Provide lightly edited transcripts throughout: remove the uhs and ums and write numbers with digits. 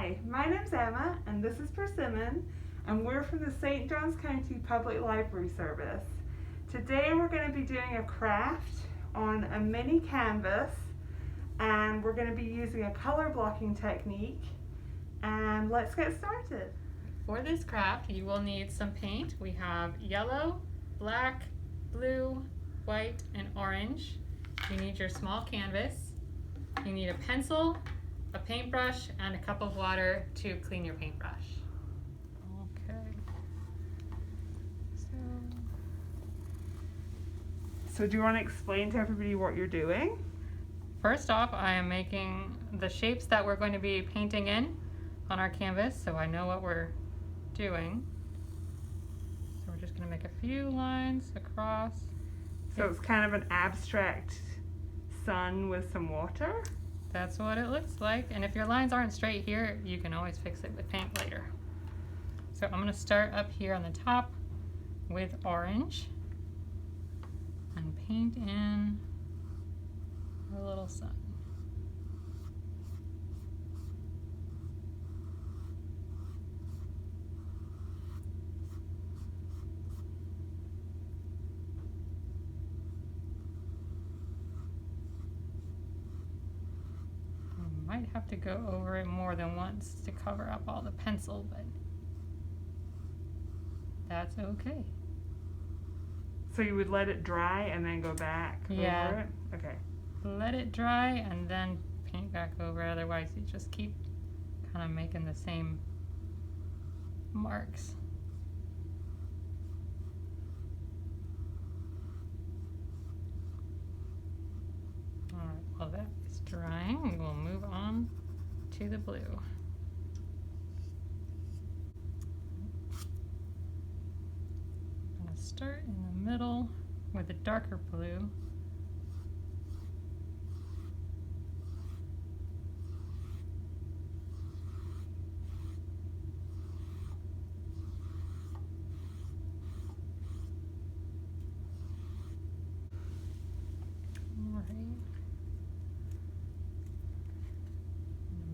Hi, my name's Emma and this is Persimmon and we're from the St. Johns County Public Library Service. Today we're going to be doing a craft on a mini canvas and we're going to be using a color blocking technique, and let's get started. For this craft you will need some paint. We have yellow, black, blue, white, and orange. You need your small canvas. You need a pencil, a paintbrush, and a cup of water to clean your paintbrush. Okay. So do you want to explain to everybody what you're doing? First off, I am making the shapes that we're going to be painting in on our canvas, so I know what we're doing. So we're just going to make a few lines across. So it's kind of an abstract sun with some water? That's what it looks like. And if your lines aren't straight here, you can always fix it with paint later. So I'm going to start up here on the top with orange and paint in a little sun. Might have to go over it more than once to cover up all the pencil, but that's okay. So you would let it dry and then go back over it? Okay. Let it dry and then paint back over, otherwise you just keep kind of making the same marks. Alright, while that is drying, we will move on to the blue. I'm going to start in the middle with a darker blue.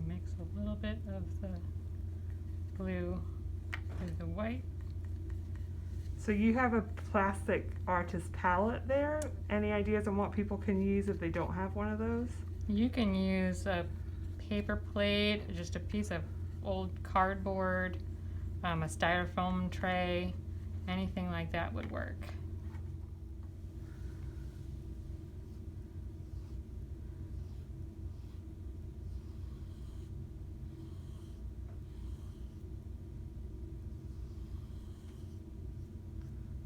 Mix a little bit of the blue with the white. So you have a plastic artist palette there. Any ideas on what people can use if they don't have one of those? You can use a paper plate, just a piece of old cardboard, a styrofoam tray, anything like that would work.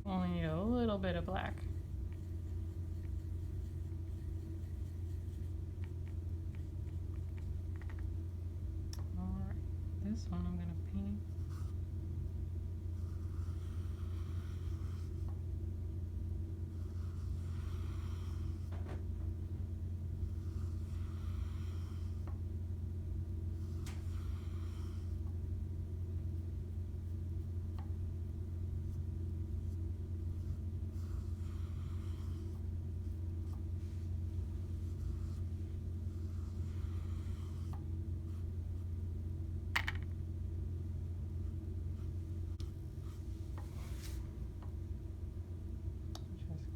Only need a little bit of black. Alright, this one I'm going to paint.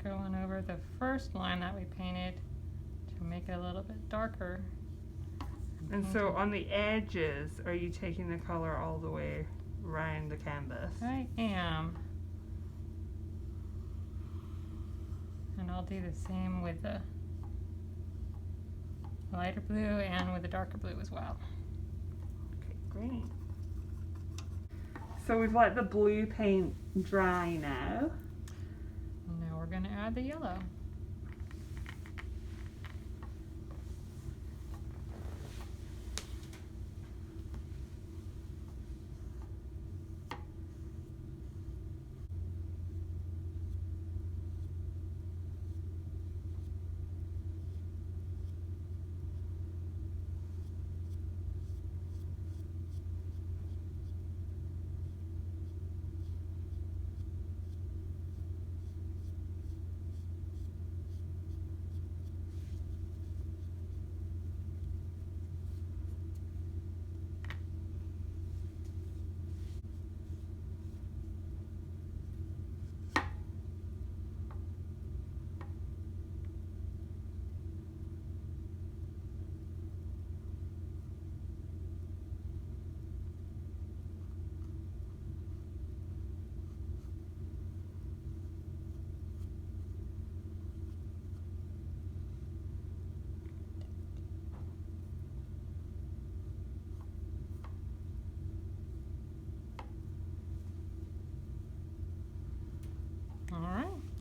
Going over the first line that we painted to make it a little bit darker. And so on the edges, are you taking the color all the way around the canvas? I am. And I'll do the same with the lighter blue and with the darker blue as well. Okay, great. So we've let the blue paint dry now. Now we're going to add the yellow.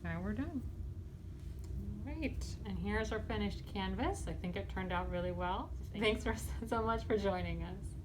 Now we're done. Great, and here's our finished canvas. I think it turned out really well. Thanks so much for joining us.